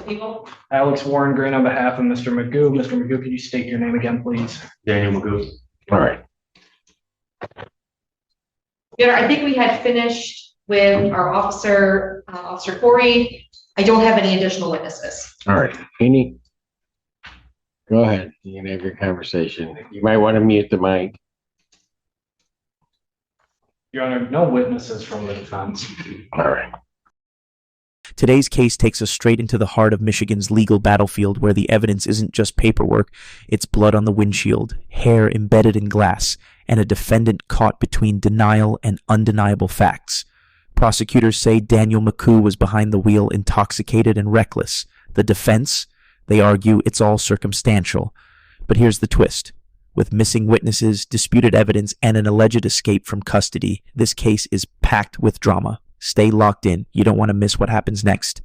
the people. Alex Warren Green on behalf of Mr. Magoo. Mr. Magoo, could you state your name again, please? Daniel McGough. All right. Your Honor, I think we had finished with our officer, Officer Corey. I don't have any additional witnesses. All right. Any? Go ahead. You can have your conversation. You might want to mute the mic. Your Honor, no witnesses from the defense. All right. Today's case takes us straight into the heart of Michigan's legal battlefield, where the evidence isn't just paperwork, it's blood on the windshield, hair embedded in glass, and a defendant caught between denial and undeniable facts. Prosecutors say Daniel McGough was behind the wheel, intoxicated and reckless. The defense? They argue it's all circumstantial. But here's the twist. With missing witnesses, disputed evidence, and an alleged escape from custody, this case is packed with drama. Stay locked in. You don't want to miss what happens next.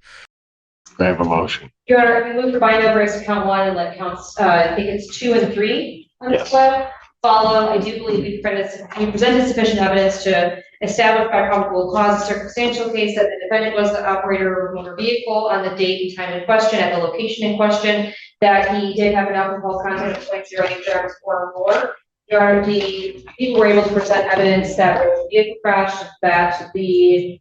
I have a motion. Your Honor, I move for bind over as to count 1 and let counts, I think it's 2 and 3 on this web follow. I do believe we presented sufficient evidence to establish by probable cause a circumstantial case that the defendant was the operator of a motor vehicle on the date and time in question at the location in question, that he did have an alcohol content of 0.08 grams or more. Your Honor, the people were able to present evidence that there was a vehicle crash, that the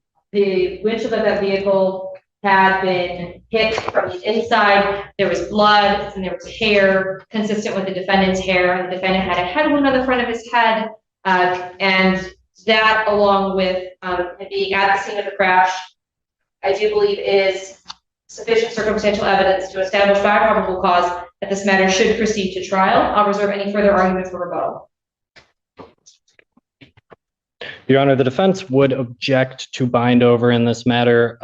windshield of that vehicle had been hit from the inside. There was blood and there was hair consistent with the defendant's hair. The defendant had a head wound on the front of his head, and that, along with being at the scene of the crash, I do believe is sufficient circumstantial evidence to establish by probable cause that this matter should proceed to trial. I'll reserve any further arguments for rebuttal. Your Honor, the defense would object to bind over in this matter.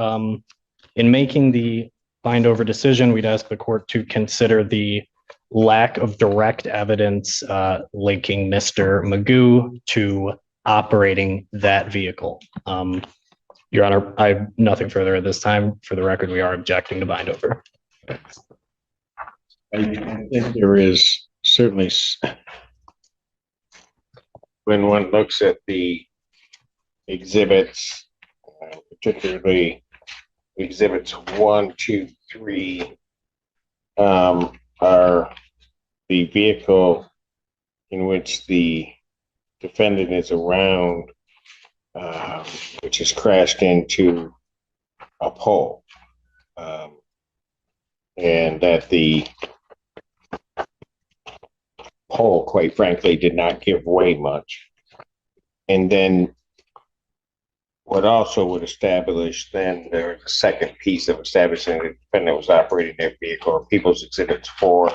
In making the bind over decision, we'd ask the court to consider the lack of direct evidence linking Mr. Magoo to operating that vehicle. Your Honor, I have nothing further at this time. For the record, we are objecting to bind over. I think there is certainly, when one looks at the exhibits, particularly exhibits 1, 2, 3, are the vehicle in which the defendant is around, which has crashed into a pole, and that the pole, quite frankly, did not give way much. And then what also would establish, then there's a second piece of establishing the defendant was operating that vehicle, or People's Exhibits 4,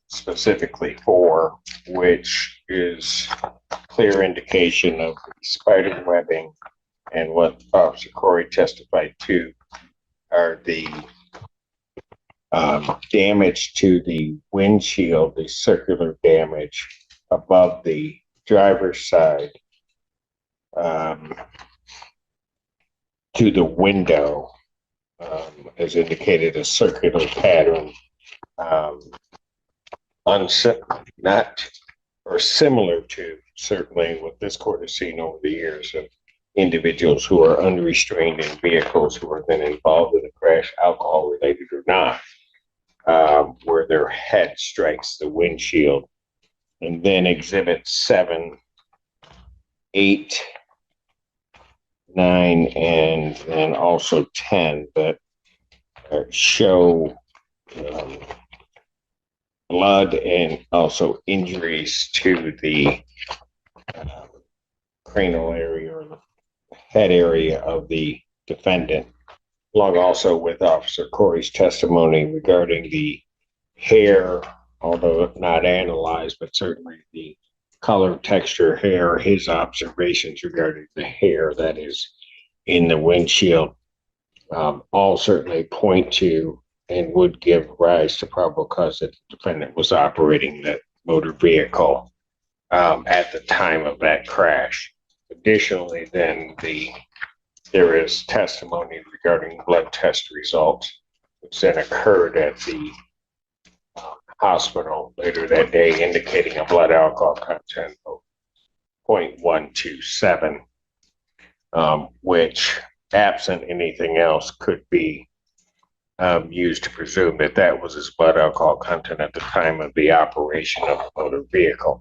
specifically 4, which is clear indication of the spider webbing, and what Officer Corey testified to are the damage to the windshield, the circular damage above the driver's side, to the window, as indicated, a circular pattern, not or similar to certainly what this court has seen over the years of individuals who are unrestrained in vehicles who are then involved in a crash, alcohol related or not, where their head strikes the windshield. And then exhibits 7, 8, 9, and then also 10 that show blood and also injuries to the cranial area or the head area of the defendant, along also with Officer Corey's testimony regarding the hair, although not analyzed, but certainly the color, texture, hair, his observations regarding the hair that is in the windshield, all certainly point to and would give rise to probable cause that the defendant was operating that motor vehicle at the time of that crash. Additionally, then there is testimony regarding blood test results, which then occurred at the hospital later that day, indicating a blood alcohol content of 0.127, which absent anything else, could be used to presume that that was his blood alcohol content at the time of the operation of the motor vehicle,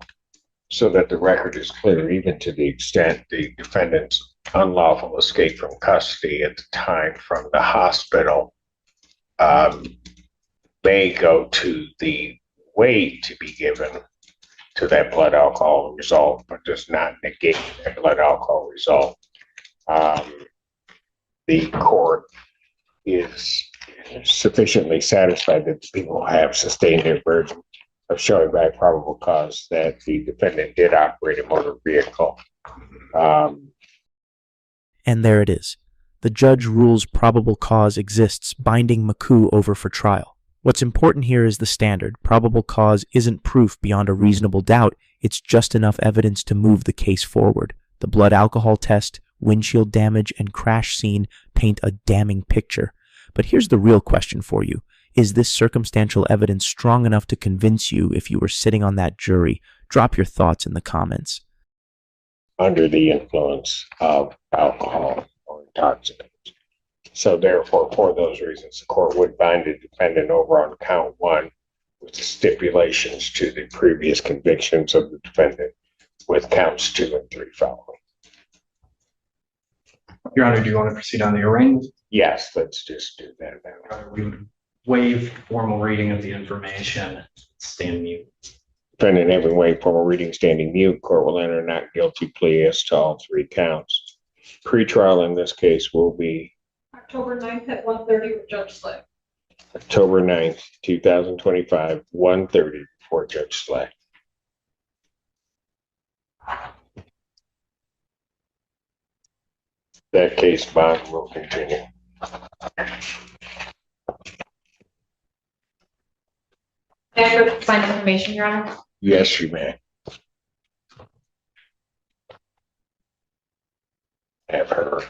so that the record is clear, even to the extent the defendant's unlawful escape from custody at the time from the hospital may go to the weight to be given to that blood alcohol result, but does not negate that blood alcohol result. The court is sufficiently satisfied that people have sustained their burden of showing by probable cause that the defendant did operate a motor vehicle. And there it is. The judge rules probable cause exists, binding Magoo over for trial. What's important here is the standard. Probable cause isn't proof beyond a reasonable doubt. It's just enough evidence to move the case forward. The blood alcohol test, windshield damage, and crash scene paint a damning picture. But here's the real question for you. Is this circumstantial evidence strong enough to convince you if you were sitting on that jury? Drop your thoughts in the comments. Under the influence of alcohol or intoxicants. So therefore, for those reasons, the court would bind the defendant over on count 1 with the stipulations to the previous convictions of the defendant, with counts 2 and 3 following. Your Honor, do you want to proceed on the arraignment? Yes, let's just do that now. We would waive formal reading of the information, stand mute. Defendant having waived formal reading, standing mute, court will enter not guilty plea as to all 3 counts. Pre-trial in this case will be October 9th at 1:30 with Judge Slay. October 9th, 2025, 1:30 before Judge Slay. That case bond will continue. May I find information, Your Honor? Yes, you may. Have her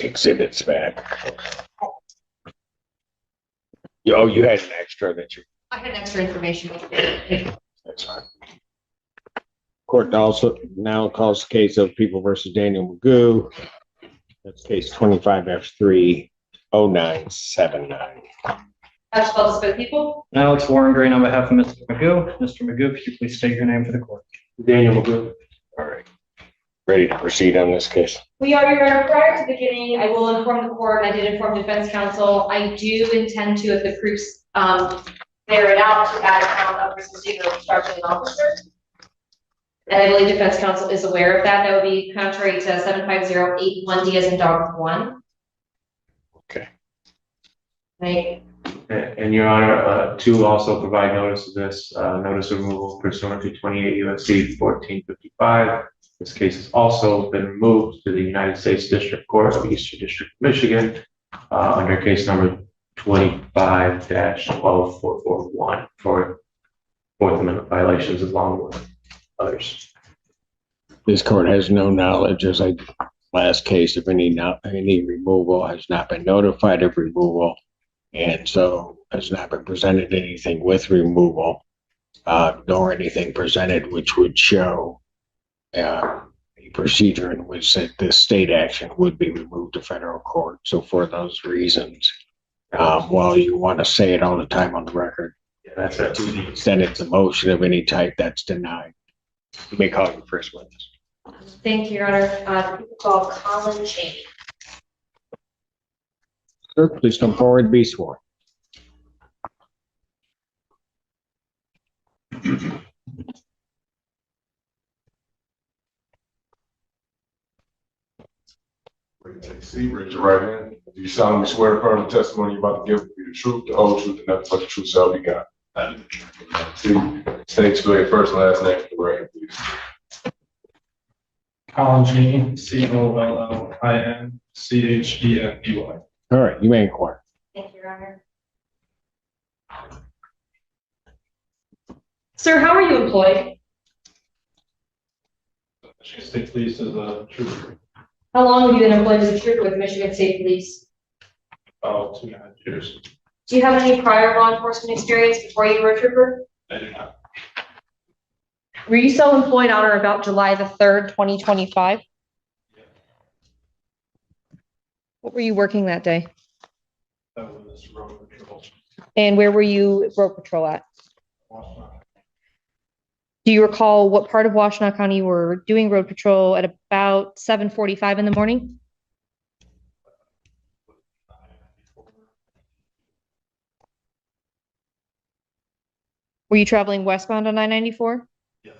exhibits back. Oh, you had an extra that you. I had extra information. That's fine. Court also now calls the case of People versus Daniel Magoo. That's case 25F30979. As well as for people. Alex Warren Green on behalf of Mr. Magoo. Mr. Magoo, could you please state your name for the court? Daniel Magoo. All right. Ready to proceed on this case? We are, Your Honor. Prior to the beginning, I will inform the court, and I did inform defense counsel. I do intend to, if the proofs bear it out, to add a count of resisting or obstructing an officer. And I believe defense counsel is aware of that. That would be contrary to 75081D as in dog 1. Okay. Right. And Your Honor, to also provide notice of this, notice of removal pursuant to 28 U.S.C. 1455. This case has also been removed to the United States District Court of Eastern District of Michigan under case number 25-12441 for Fourth Amendment violations along with others. This court has no knowledge, as I last case, of any removal, has not been notified of removal, and so has not been presented anything with removal, nor anything presented which would show a procedure in which the state action would be removed to federal court. So for those reasons, while you want to say it all the time on the record, Yeah, that's it. to the extent it's a motion of any type, that's denied. You may call your first witness. Thank you, Your Honor. People call Colin Cheney. Sir, please come forward and be sworn. See, raise your right hand. Do you solemnly swear to affirm the testimony you're about to give will be the truth, the whole truth, and nothing but the truth shall be God? See, state your first and last name for the record, please. Colin Cheney, COLLINCHENEY. All right, you may inquire. Thank you, Your Honor. Sir, how are you employed? State Police is a trooper, How long have you been employed as a trooper with Michigan State Police? about 2.5 years. Do you have any prior law enforcement experience before you were a trooper? I do not. Were you still employed on or about July the 3rd, 2025? What were you working that day? That was road patrol. And where were you road patrol at? Washington. Do you recall what part of Washtenaw County you were doing road patrol at about 7:45 in the morning? Were you traveling westbound on 994? Yes.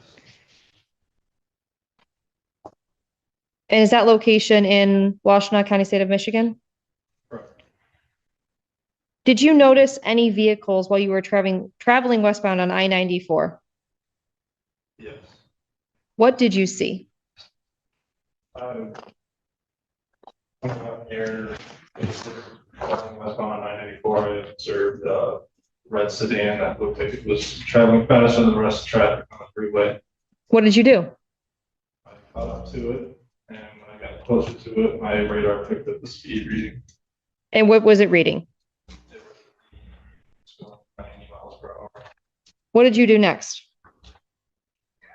And is that location in Washtenaw County, state of Michigan? Correct. Did you notice any vehicles while you were traveling westbound on I-94? Yes. What did you see? Coming up near westbound on 994, I observed a red sedan that looked like it was traveling faster than the rest of the traffic on the freeway. What did you do? I caught up to it, and when I got closer to it, my radar picked up the speed reading. And what was it reading? It was 90 miles per hour. What did you do next?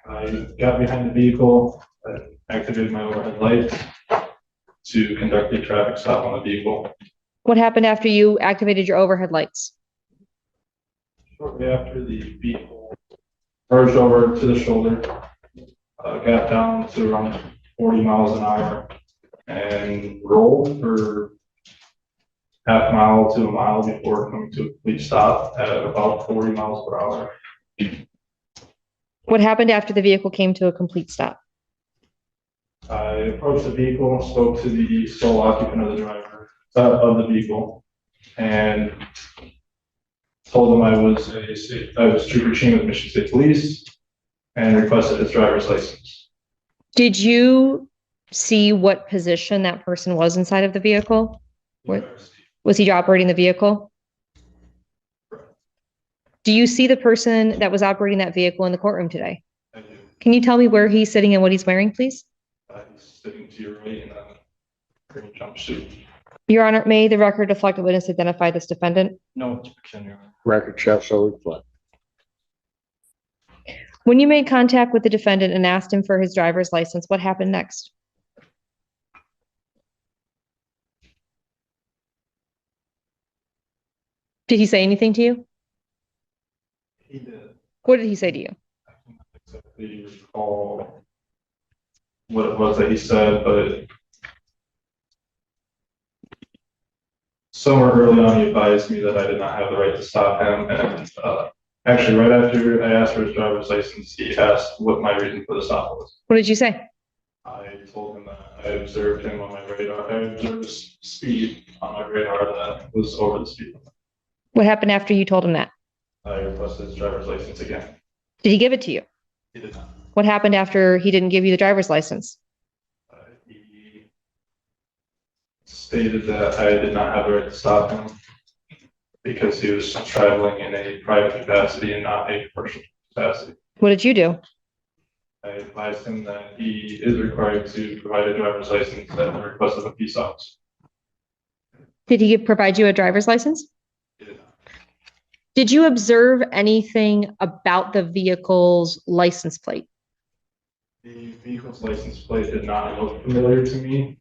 I got behind the vehicle and activated my overhead lights to conduct a traffic stop on the vehicle. What happened after you activated your overhead lights? Shortly after, the vehicle merged over to the shoulder, got down to around 40 miles an hour and rolled for half mile to a mile before coming to a complete stop at about 40 miles per hour. What happened after the vehicle came to a complete stop? I approached the vehicle, spoke to the sole occupant of the vehicle, and told him I was Trooper Ching with Michigan State Police and requested his driver's license. Did you see what position that person was inside of the vehicle? Was he operating the vehicle? Do you see the person that was operating that vehicle in the courtroom today? I do. Can you tell me where he's sitting and what he's wearing, please? He's sitting to your right in a green jumpsuit. Your Honor, may the record reflect the witness identify this defendant? No objection, Your Honor. Record shall so reflect. When you made contact with the defendant and asked him for his driver's license, what happened next? Did he say anything to you? He did. What did he say to you? I can't exactly recall what it was that he said, but somewhere early on he advised me that I did not have the right to stop him. And actually, right after I asked for his driver's license, he asked what my reason for the stop was. What did you say? I told him that I observed him on my radar. I observed his speed on my radar that was over the speed limit. What happened after you told him that? I requested his driver's license again. Did he give it to you? He did not. What happened after he didn't give you the driver's license? He stated that I did not have the right to stop him because he was traveling in a private capacity and not a commercial capacity. What did you do? I advised him that he is required to provide a driver's license at the request of a peace officer. Did he provide you a driver's license? He did not. Did you observe anything about the vehicle's license plate? The vehicle's license plate did not look familiar to me.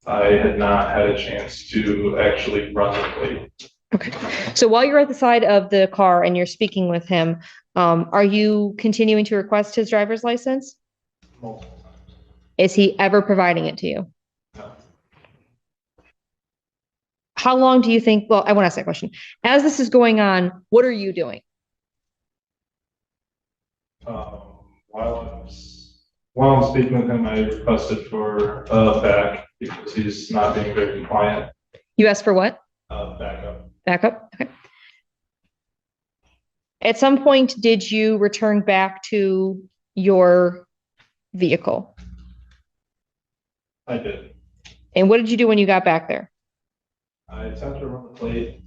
I had not had a chance to actually run the plate. Okay. So while you're at the side of the car and you're speaking with him, are you continuing to request his driver's license? Multiple times. Is he ever providing it to you? No. How long do you think, well, I want to ask that question. As this is going on, what are you doing? While I'm speaking with him, I requested for back because he's not being very compliant. You asked for what? Backup. Backup? Okay. At some point, did you return back to your vehicle? I did. And what did you do when you got back there? I attempted to run the plate.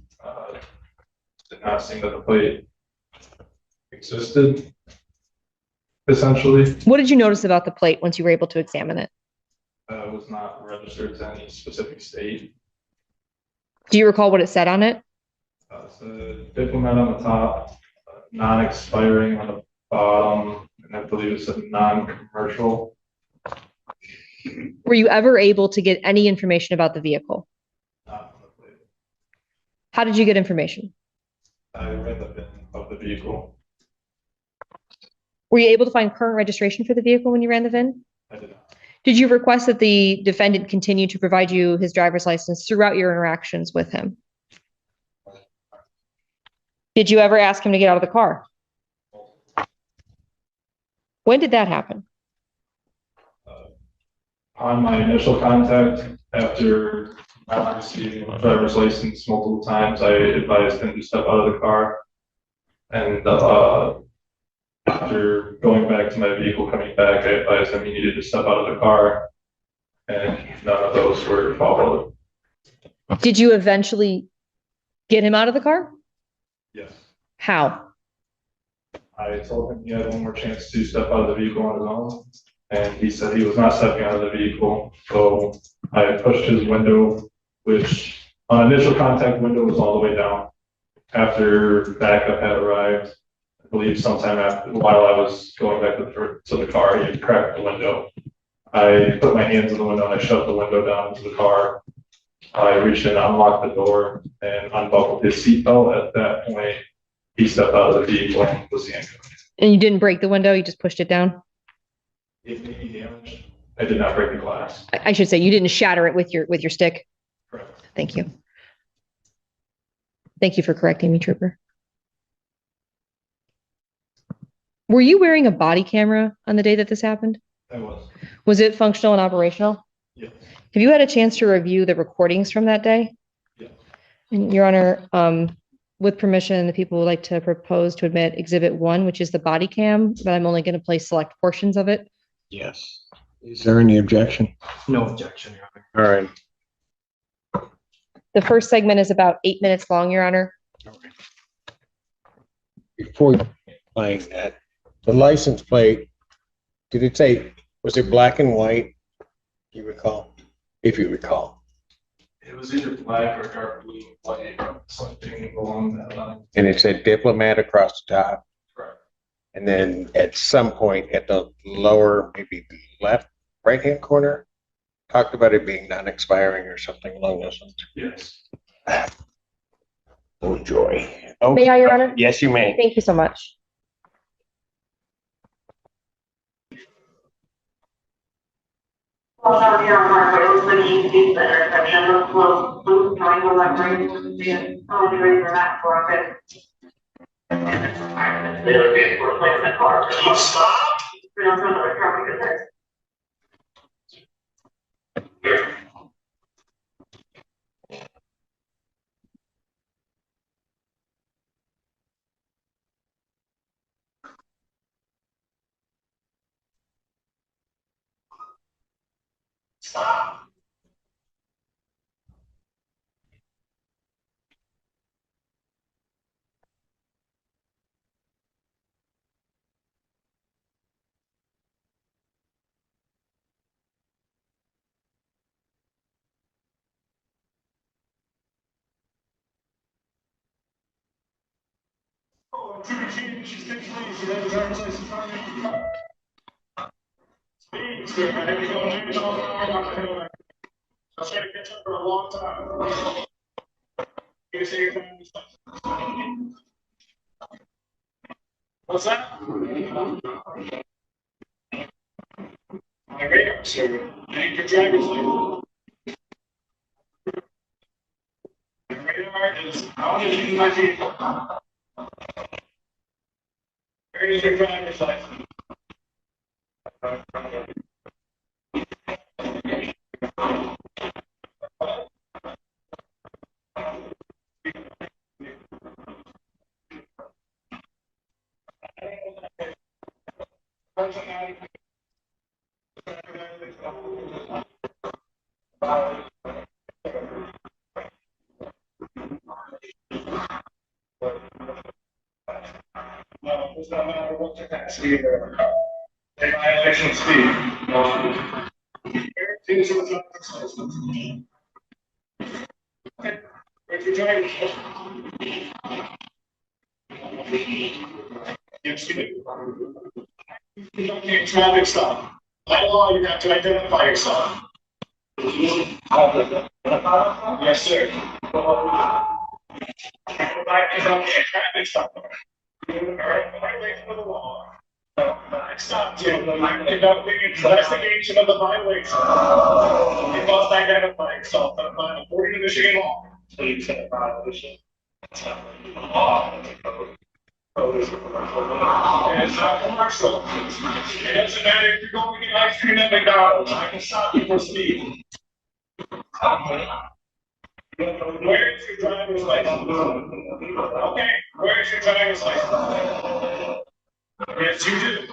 Did not seem that the plate existed, essentially. What did you notice about the plate once you were able to examine it? It was not registered to any specific state. Do you recall what it said on it? It's a diplomat on the top, non-expiring on the bottom, and I believe it said non-commercial. Were you ever able to get any information about the vehicle? How did you get information? I read the VIN of the vehicle. Were you able to find current registration for the vehicle when you ran the VIN? I did not. Did you request that the defendant continue to provide you his driver's license throughout your interactions with him? Did you ever ask him to get out of the car? When did that happen? On my initial contact, after not receiving a driver's license multiple times, I advised him to step out of the car. And after going back to my vehicle, coming back, I advised him he needed to step out of the car. And none of those were followed. Did you eventually get him out of the car? Yes. How? I told him he had one more chance to step out of the vehicle on his own. And he said he was not stepping out of the vehicle. So I pushed his window, which on initial contact window was all the way down. After backup had arrived, I believe sometime after, while I was going back to the car, he had cracked the window. I put my hands in the window and I shoved the window down into the car. I reached in, unlocked the door, and unbuckled his seatbelt. At that point, he stepped out of the vehicle and was handcuffed. And you didn't break the window, you just pushed it down? It may be damaged. I did not break the glass. I should say you didn't shatter it with your stick. Correct. Thank you. Thank you for correcting me, Trooper. Were you wearing a body camera on the day that this happened? I was. Was it functional and operational? Yes. Have you had a chance to review the recordings from that day? Yes. And Your Honor, with permission, the people would like to propose to admit Exhibit 1, which is the body cam, but I'm only going to play select portions of it. Yes. Is there any objection? No objection, Your Honor. All right. The first segment is about 8 minutes long, Your Honor. Before playing that, the license plate, did it say, was it black and white? You recall? If you recall. It was either black or dark blue, white, something along that line. And it said diplomat across the top. Correct. And then at some point at the lower, maybe left, right-hand corner, talked about it being non-expiring or something along those lines. Yes. Oh, joy. Oh, May I, Your Honor? yes, you may. Thank you so much. Well, down here on Parkway, it was the east center section of close, blue, drawing the left range, the only reason that for it. They would be for replacement car. Stop. We don't know the car because there's. Stop. I was trying to catch up for a long time. You say your time is what's that? My radar, sir. I need your driver's license. My radar is out of my vehicle. Where is your driver's license? Does not matter what the taxi or a violation speed. Here's your driver's license. Okay, where's your driver's license? Yes, you do. You don't need a traffic stop. By law, you have to identify yourself. Yes, sir. is on the traffic stop. Violation of the law. I stopped you. I'm conducting an investigation of the violation. You must identify yourself. According to Michigan law. So you said a violation. Law. It's not commercial. It doesn't matter if you're going to get ice cream at McDonald's. I can stop you for speed. Where is your driver's license? Okay, where is your driver's license? Yes, you do.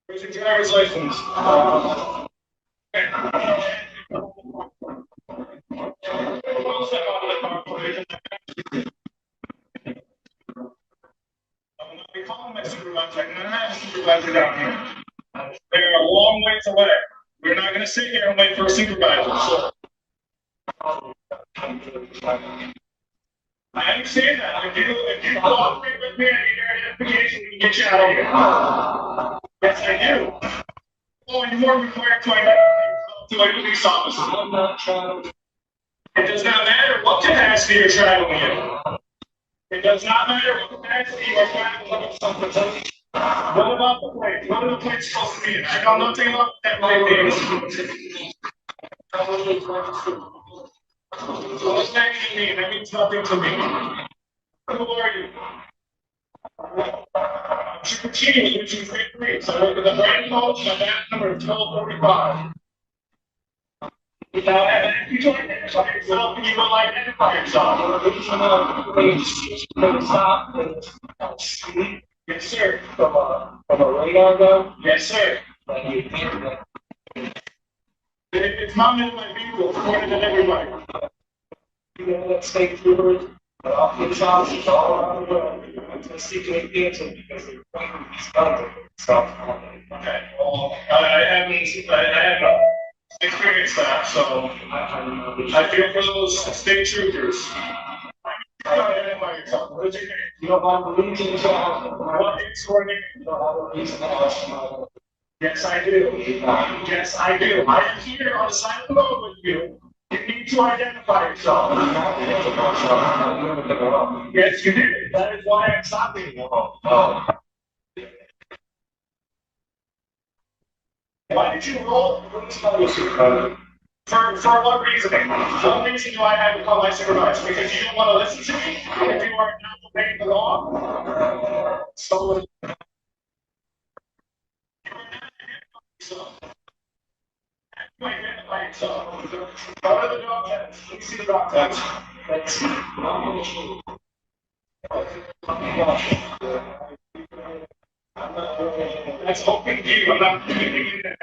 Where's your driver's license? I'm calling my supervisor. I'm gonna have a supervisor down here. They're a long ways away. We're not gonna sit here and wait for a supervisor. So. I understand that. If you cooperate with me, I need your identification to get you out of here. Yes, I do. Oh, and you are required to identify yourself to a police officer. I'm not trying to. It does not matter what capacity you're traveling in. It does not matter what capacity you're traveling in. What about the plate? What are the plates supposed to be in? I know nothing about that plate being. What's that mean? That means nothing to me. Who are you? Trooper King, which is great. So I work with the brand coach, my back number is 1245. Without having you to identify yourself, you will identify yourself. Yes, sir. From a radar gun? Yes, sir. It's mounted in my vehicle, according to everybody. You know what state troopers are off these houses all around the world. I'm going to seek to cancel because they're pointing these guns at okay, well, I have experienced that, so I feel for those state troopers. Identify yourself. What's your name? You don't have the reason to have what is your name? You don't have a reason to have. Yes, I do. Yes, I do. I am here on the side of the road with you. You need to identify yourself. Yes, you did. That is why I'm stopping you. Why did you roll? For what reasoning? What reason do I have to call my supervisor? Because you don't want to listen to me? If you are not obeying the law? So. Identify yourself. Go to the dog test. Let me see the dog test. Let's see. That's open view. I'm not doing it.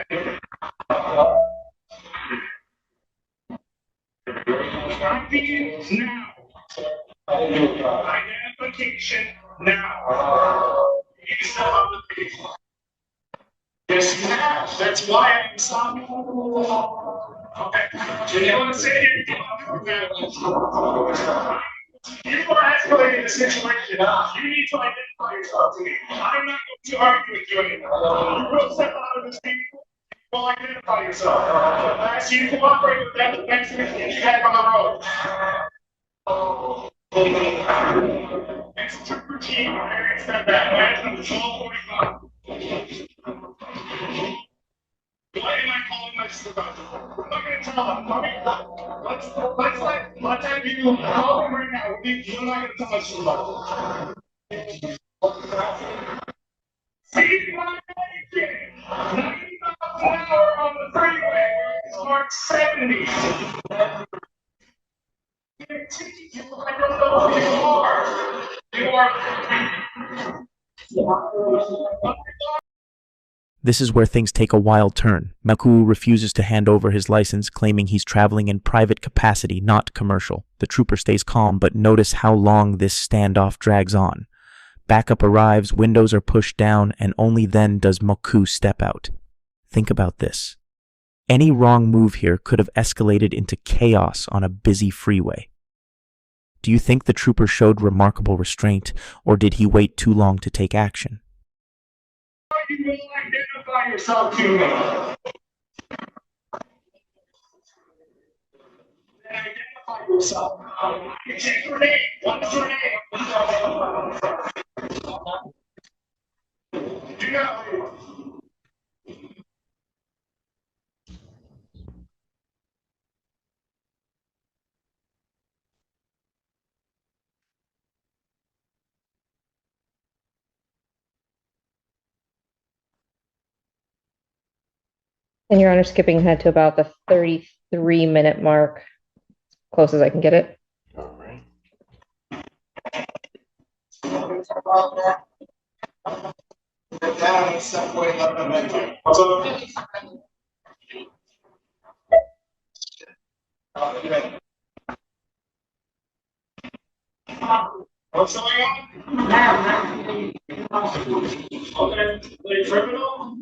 Now. Identification now. You step up the page. Yes, you have. That's why I'm stopping. Okay. Do you want to say anything? You are escalating the situation. You need to identify yourself to me. I'm not going to argue with you anymore. You will step out of this vehicle. You will identify yourself. I ask you to cooperate with that defense that you have on the road. It's too routine. I accept that. Management is all 45. Why am I calling my supervisor? I'm not going to tell him. Let's have you call him right now. You're not going to tell my supervisor. See my bacon. 90 miles an hour on the freeway where it's marked 70. I don't know who you are. You are. This is where things take a wild turn. Magoo refuses to hand over his license, claiming he's traveling in private capacity, not commercial. The trooper stays calm, but notice how long this standoff drags on. Backup arrives, windows are pushed down, and only then does Magoo step out. Think about this. Any wrong move here could have escalated into chaos on a busy freeway. Do you think the trooper showed remarkable restraint, or did he wait too long to take action? You will identify yourself to me. Identify yourself. You take your name. What's your name? Do not leave. And Your Honor, skipping ahead to about the 33-minute mark, close as I can get it. All right. What's up? What's going on? Okay, the criminal?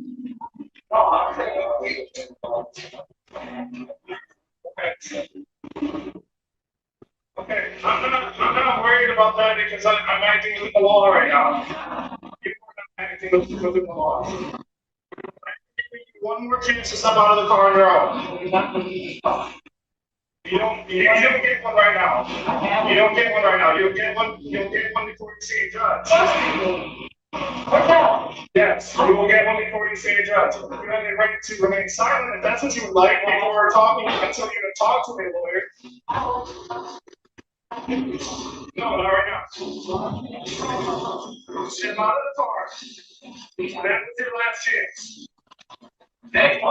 Okay, I'm not worried about that because I'm acting with the law right now. You're not acting with the law. I'm giving you one more chance to step out of the car on your own. You don't get one right now. You don't get one right now. You'll get one before you see a judge. Yes, you will get one before you see a judge. You have the right to remain silent if that's what you would like before talking until you talk to a lawyer. No, not right now. Step out of the car. That was your last chance. Thank you.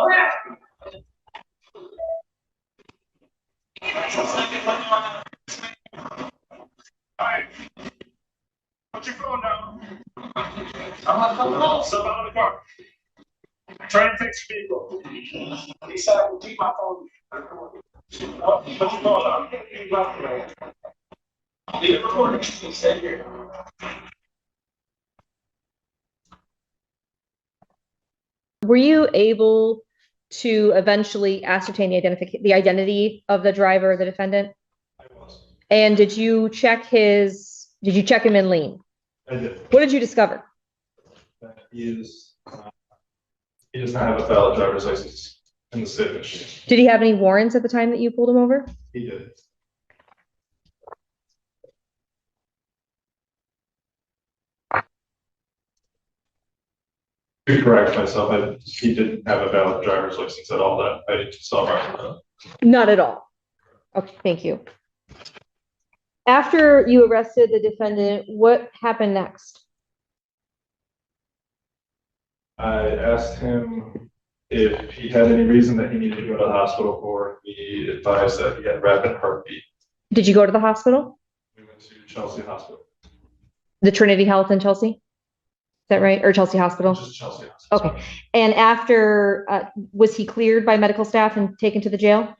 Alright. Put your phone down. I'm not coming home. Step out of the car. Try and fix your vehicle. He said I can keep my phone. Put your phone down. Leave it recording. He said here. Were you able to eventually ascertain the identity of the driver or the defendant? I was. And did you check him in lien? I did. What did you discover? He does not have a valid driver's license in the state of Michigan. Did he have any warrants at the time that you pulled him over? He did. To correct myself, he didn't have a valid driver's license at all that I saw right. Not at all. Okay, thank you. After you arrested the defendant, what happened next? I asked him if he had any reason that he needed to go to the hospital for. He advised that he had rapid heartbeat. Did you go to the hospital? We went to Chelsea Hospital. The Trinity Health in Chelsea? Is that right? Or Chelsea Hospital? Just Chelsea Hospital. Okay. And after, was he cleared by medical staff and taken to the jail?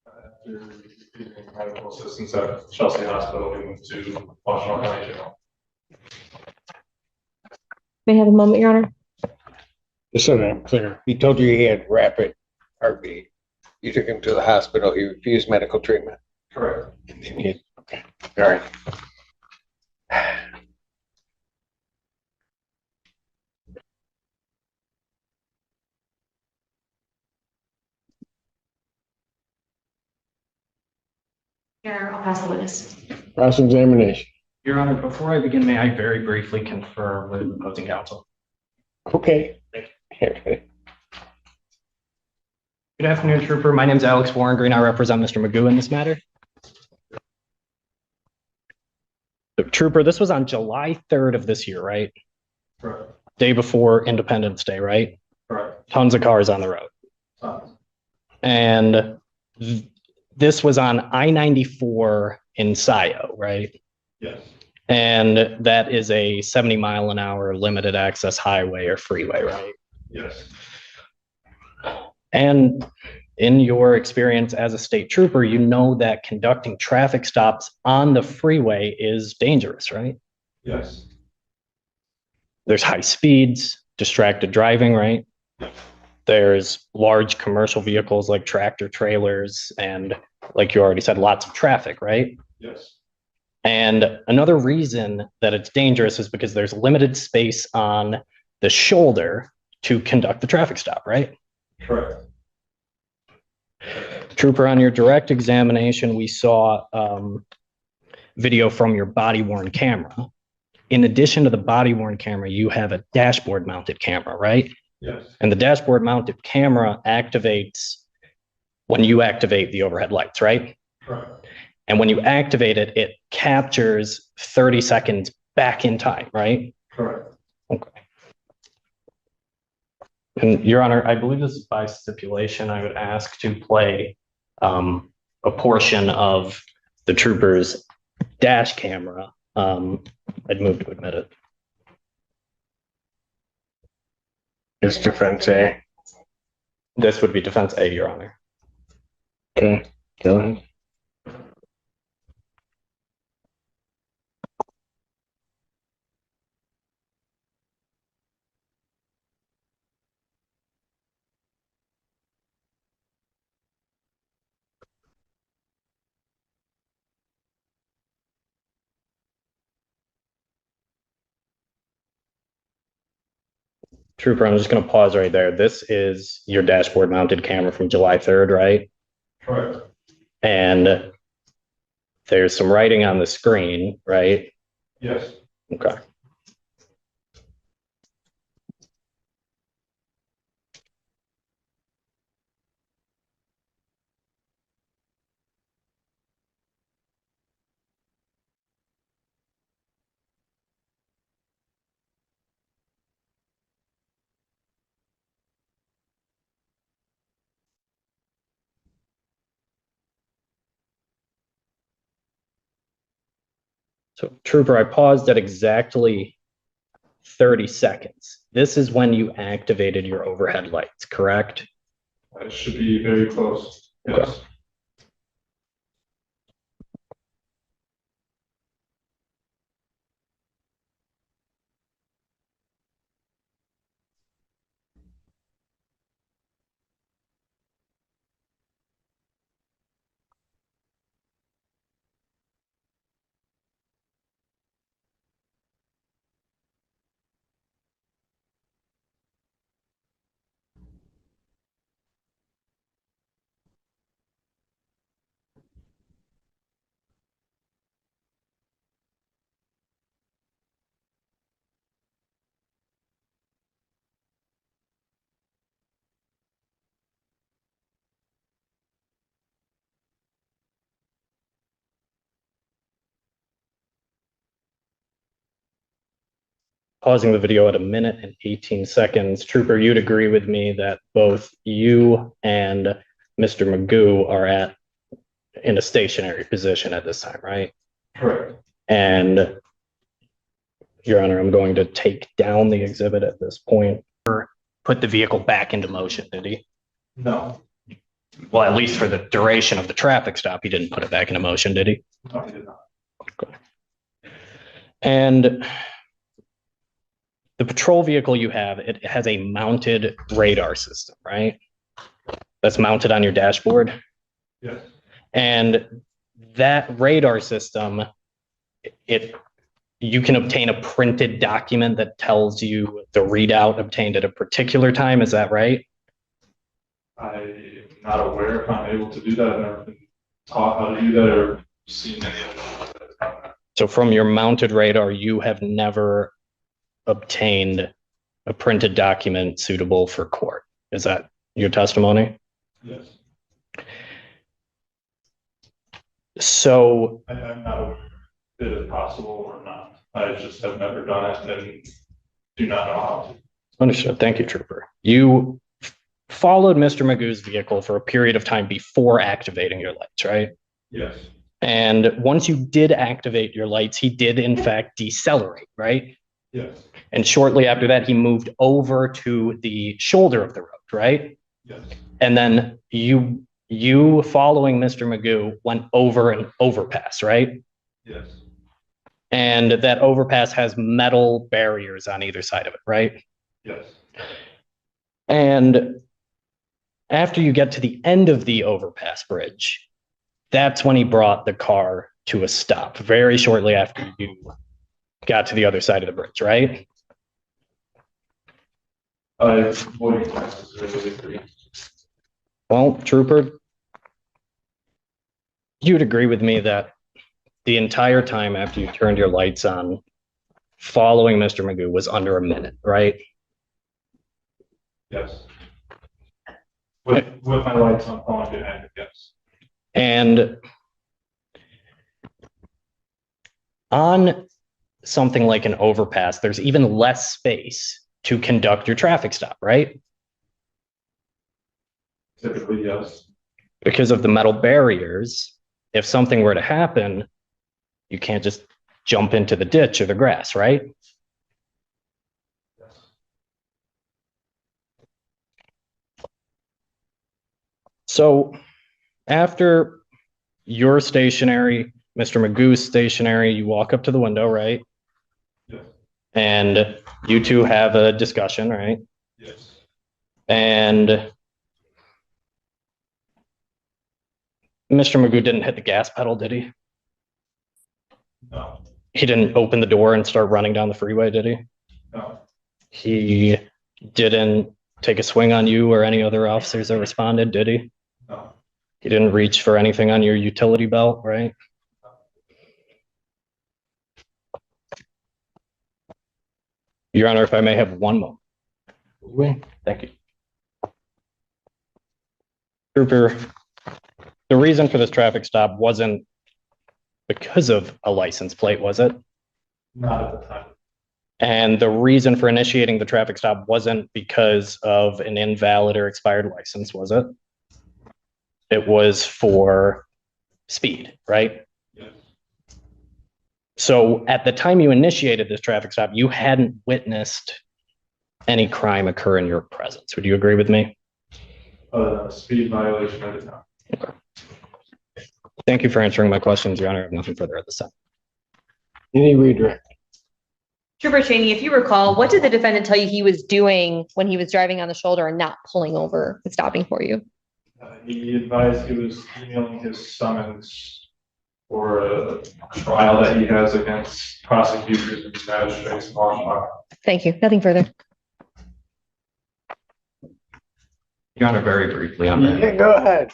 After receiving medical assistance at Chelsea Hospital, we moved to Washington County Jail. May I have a moment, Your Honor? Just so that I'm clear, he told you he had rapid heartbeat. You took him to the hospital. He refused medical treatment. Correct. Okay. All right. Here, I'll pass the witness. Cross-examination. Your Honor, before I begin, may I very briefly confer with the opposing counsel? Okay. Good afternoon, Trooper. My name is Alex Warren Green. I represent Mr. Magoo in this matter. So, Trooper, this was on July 3rd of this year, right? Correct. Day before Independence Day, right? Correct. Tons of cars on the road. And this was on I-94 in Scio, right? Yes. And that is a 70-mile-an-hour limited access highway or freeway, right? Yes. And in your experience as a state trooper, you know that conducting traffic stops on the freeway is dangerous, right? Yes. there's high speeds, distracted driving, right? There's large commercial vehicles like tractor trailers, and like you already said, lots of traffic, right? Yes. And another reason that it's dangerous is because there's limited space on the shoulder to conduct the traffic stop, right? Correct. Trooper, on your direct examination, we saw video from your body-worn camera. In addition to the body-worn camera, you have a dashboard-mounted camera, right? Yes. And the dashboard-mounted camera activates when you activate the overhead lights, right? Correct. And when you activate it, it captures 30 seconds back in time, right? Correct. Okay. And Your Honor, I believe this is by stipulation. I would ask to play a portion of the trooper's dash camera. I'd move to admit it. It's defense A. This would be defense A, Your Honor. Okay, go ahead. Trooper, I'm just going to pause right there. This is your dashboard mounted camera from July 3rd, right? Correct. And there's some writing on the screen, right? Yes. Okay. So, Trooper, I paused at exactly 30 seconds. This is when you activated your overhead lights, correct? It should be very close. Yes. Pausing the video at 1 minute and 18 seconds. Trooper, you'd agree with me that both you and Mr. Magoo are in a stationary position at this time, right? Correct. And Your Honor, I'm going to take down the exhibit at this point. Put the vehicle back into motion, did he? No. Well, at least for the duration of the traffic stop, he didn't put it back into motion, did he? No, he did not. Okay. And the patrol vehicle you have, it has a mounted radar system, right? That's mounted on your dashboard. Yes. And that radar system, you can obtain a printed document that tells you the readout obtained at a particular time. Is that right? I'm not aware if I'm able to do that. I've never been taught how to do that or seen any of it. So from your mounted radar, you have never obtained a printed document suitable for court. Is that your testimony? Yes. So I'm not aware if it is possible or not. I just have never done it and do not know how to. understood. Thank you, Trooper. You followed Mr. Magoo's vehicle for a period of time before activating your lights, right? Yes. And once you did activate your lights, he did in fact decelerate, right? Yes. And shortly after that, he moved over to the shoulder of the road, right? Yes. And then you following Mr. Magoo went over an overpass, right? Yes. And that overpass has metal barriers on either side of it, right? Yes. And after you get to the end of the overpass bridge, that's when he brought the car to a stop, very shortly after you got to the other side of the bridge, right? I wouldn't necessarily agree. Well, Trooper, you'd agree with me that the entire time after you turned your lights on, following Mr. Magoo was under a minute, right? Yes. With my lights on, behind it, yes. And on something like an overpass, there's even less space to conduct your traffic stop, right? Typically, yes. Because of the metal barriers, if something were to happen, you can't just jump into the ditch or the grass, right? Yes. So after you're stationary, Mr. Magoo's stationary, you walk up to the window, right? Yes. And you two have a discussion, right? Yes. And Mr. Magoo didn't hit the gas pedal, did he? No. He didn't open the door and start running down the freeway, did he? No. He didn't take a swing on you or any other officers that responded, did he? No. He didn't reach for anything on your utility belt, right? Your Honor, if I may have one moment. Thank you. Trooper, the reason for this traffic stop wasn't because of a license plate, was it? Not at the time. And the reason for initiating the traffic stop wasn't because of an invalid or expired license, was it? It was for speed, right? Yes. So at the time you initiated this traffic stop, you hadn't witnessed any crime occur in your presence. Would you agree with me? Speed violation, I did not. Okay. Thank you for answering my questions, Your Honor. I have nothing further at this time. Any redirect? Trooper Cheney, if you recall, what did the defendant tell you he was doing when he was driving on the shoulder and not pulling over and stopping for you? He advised he was emailing his summons for a trial that he has against prosecutors and magistrates. Thank you. Nothing further. Your Honor, very briefly on that. Yeah, go ahead.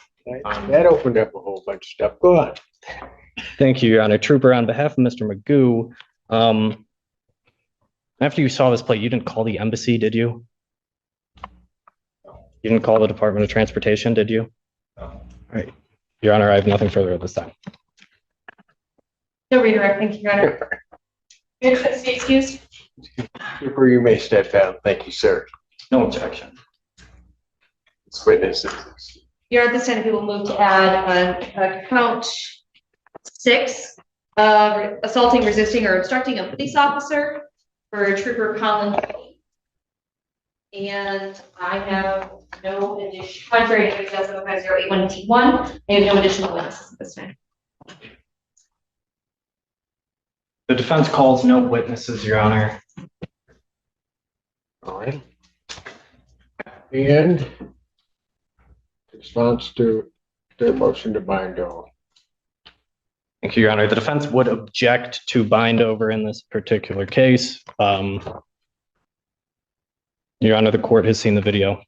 That opened up a whole bunch of stuff. Go on. Thank you, Your Honor. Trooper, on behalf of Mr. Magoo, after you saw this plate, you didn't call the embassy, did you? You didn't call the Department of Transportation, did you? No. All right. Your Honor, I have nothing further at this time. No redirect, thank you, Your Honor. Excuse. Trooper, you may step down. Thank you, sir. No objection. It's witnesses. Your Honor, at this time, we will move to add on count 6, assaulting, resisting, or obstructing a police officer for Trooper Colin. And I have no addition, contrary to 75081T1, I have no additional witnesses at this time. The defense calls no witnesses, Your Honor. All right. And response to their motion to bind over. Thank you, Your Honor. The defense would object to bind over in this particular case. Your Honor, the court has seen the video.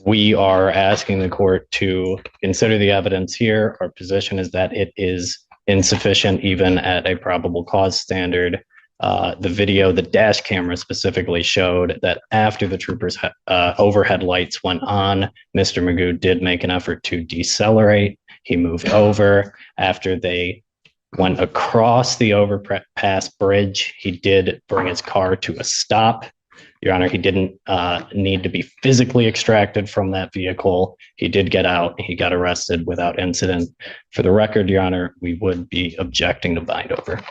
We are asking the court to consider the evidence here. Our position is that it is insufficient even at a probable cause standard. The video, the dash camera specifically showed that after the troopers' overhead lights went on, Mr. Magoo did make an effort to decelerate. He moved over. After they went across the overpass bridge, he did bring his car to a stop. Your Honor, he didn't need to be physically extracted from that vehicle. He did get out. He got arrested without incident. For the record, Your Honor, we would be objecting to bind over.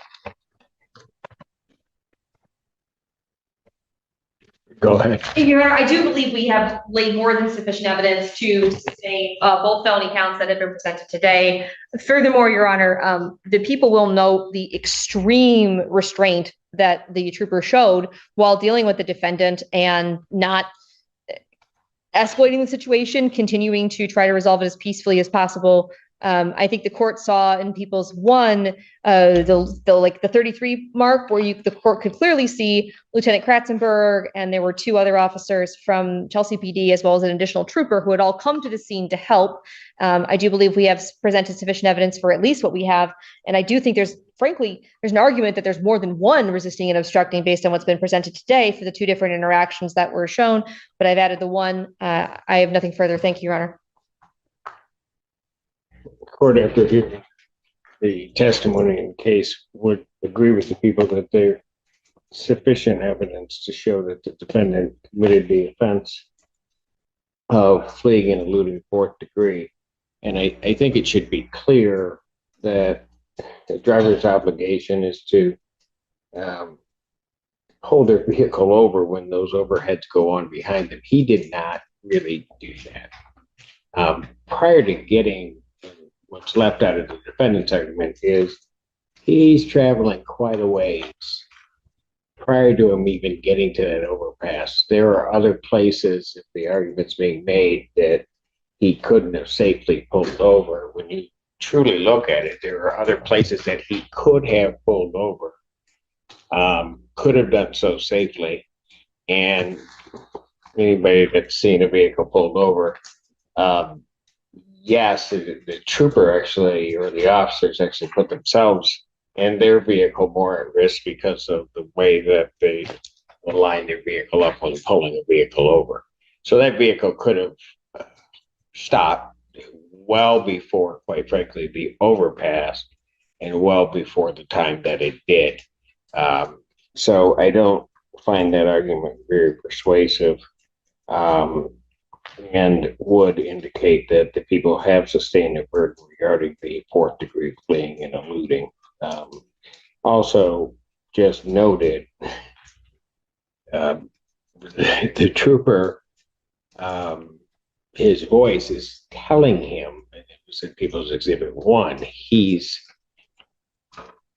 Go ahead. Your Honor, I do believe we have laid more than sufficient evidence to sustain both felony counts that have been presented today. Furthermore, Your Honor, the people will note the extreme restraint that the trooper showed while dealing with the defendant and not escalating the situation, continuing to try to resolve it as peacefully as possible. I think the court saw in People's One, the 33 mark where the court could clearly see Lieutenant Kratzenberg, and there were two other officers from Chelsea PD as well as an additional trooper who had all come to the scene to help. I do believe we have presented sufficient evidence for at least what we have. And I do think there's an argument that there's more than one resisting and obstructing based on what's been presented today for the two different interactions that were shown. But I've added the one. I have nothing further. Thank you, Your Honor. Court, after hearing the testimony in the case, would agree with the people that there's sufficient evidence to show that the defendant committed the offense of fleeing and eluding fourth degree. And I think it should be clear that the driver's obligation is to hold their vehicle over when those overheads go on behind them. He did not really do that. Prior to getting what's left out of the defendant's argument is he's traveling quite a ways prior to him even getting to that overpass. There are other places, if the argument's being made, that he couldn't have safely pulled over. When you truly look at it, there are other places that he could have pulled over, could have done so safely. And anybody that's seen a vehicle pulled over, yes, the trooper actually, or the officers actually put themselves and their vehicle more at risk because of the way that they line their vehicle up when pulling a vehicle over. So that vehicle could have stopped well before, quite frankly, the overpass and well before the time that it did. So I don't find that argument very persuasive. And would indicate that the people have sustained a burden regarding the fourth degree fleeing and eluding. Also, just noted, the trooper, his voice is telling him, and it was in People's Exhibit 1, he's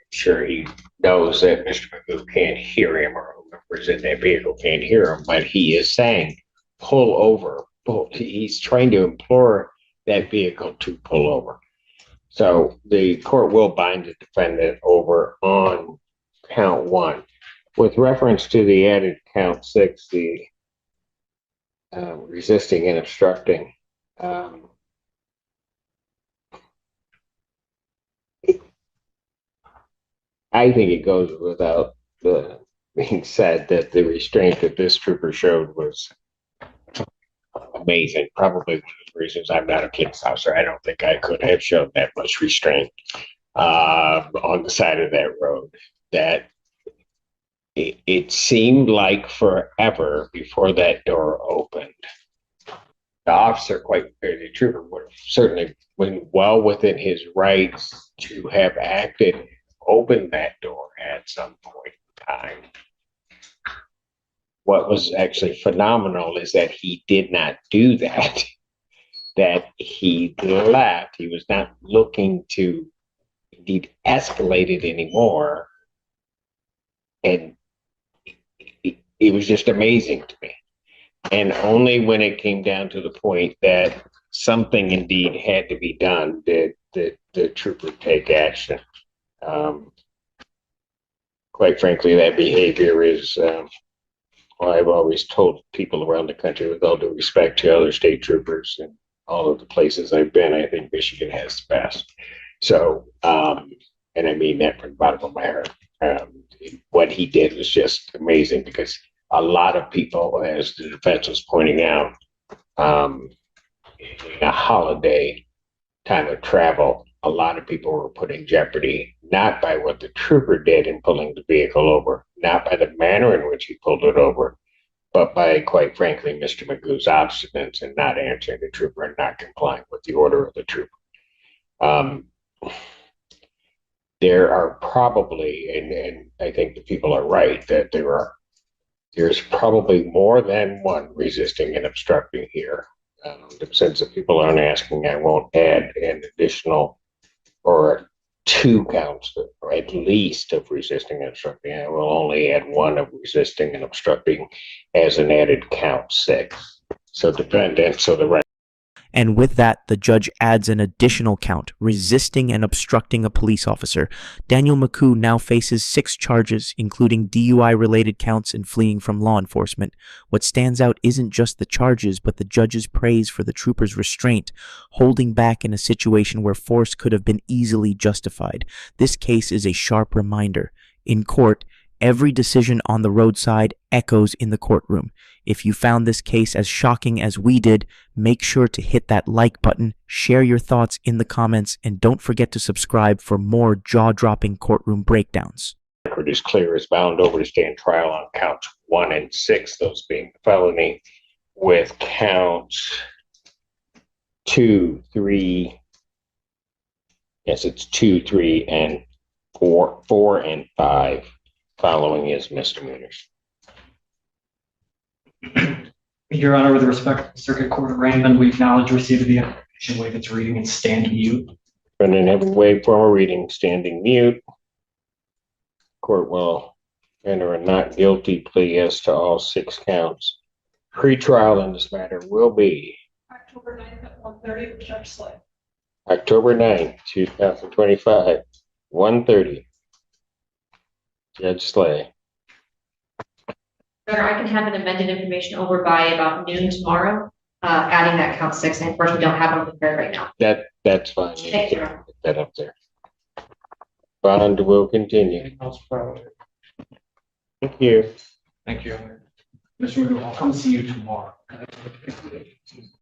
sure he knows that Mr. Magoo can't hear him, or whoever's in that vehicle can't hear him, but he is saying, pull over. He's trying to implore that vehicle to pull over. So the court will bind the defendant over on count 1. With reference to the added count 6, the resisting and obstructing, I think it goes without being said that the restraint that this trooper showed was amazing. Probably one of the reasons I'm not a police officer. I don't think I could have shown that much restraint on the side of that road. That it seemed like forever before that door opened. The officer, the trooper, would have certainly been well within his rights to have acted, opened that door at some point in time. What was actually phenomenal is that he did not do that, that he left. He was not looking to indeed escalate it anymore. And it was just amazing to me. And only when it came down to the point that something indeed had to be done did the trooper take action. Quite frankly, that behavior is... I've always told people around the country, with all due respect to other state troopers and all of the places I've been, I think Michigan has the best. So, and I mean that from the bottom of my heart. What he did was just amazing, because a lot of people, as the defense was pointing out, in a holiday time of travel, a lot of people were put in jeopardy, not by what the trooper did in pulling the vehicle over, not by the manner in which he pulled it over, but by, quite frankly, Mr. Magoo's obstinance in not answering the trooper and not complying with the order of the trooper. There are probably, and I think the people are right, that there are there's probably more than one resisting and obstructing here. Since if people aren't asking, I won't add an additional or 2 counts, or at least of resisting and obstructing. I will only add 1 of resisting and obstructing as an added count 6. So the right. And with that, the judge adds an additional count, resisting and obstructing a police officer. Daniel McGough now faces 6 charges, including DUI-related counts and fleeing from law enforcement. What stands out isn't just the charges, but the judge's praise for the trooper's restraint, holding back in a situation where force could have been easily justified. This case is a sharp reminder. In court, every decision on the roadside echoes in the courtroom. If you found this case as shocking as we did, make sure to hit that like button, share your thoughts in the comments, and don't forget to subscribe for more jaw-dropping courtroom breakdowns. The record is clear, is bound over to stand trial on counts 1 and 6, those being felony, with counts 2, 3, yes, it's 2, 3, and 4 and 5 following is misdemeanors. Your Honor, with respect to the Circuit Court of Raymond, we acknowledge receipt of the application, waive its reading, and stand mute. Defendant having waived formal reading, standing mute. Court will enter a not guilty plea as to all 6 counts. Pre-trial in this matter will be October 9th at 1:30 with Judge Slay. October 9th, 2025, 1:30. Judge Slay. Sir, I can have an amended information over by about noon tomorrow, adding that count 6. And of course, we don't have them prepared right now. That's fine. Thank you. Get that up there. Bond will continue. Thank you. Thank you, Your Honor. Mr. McGough, I'll come see you tomorrow.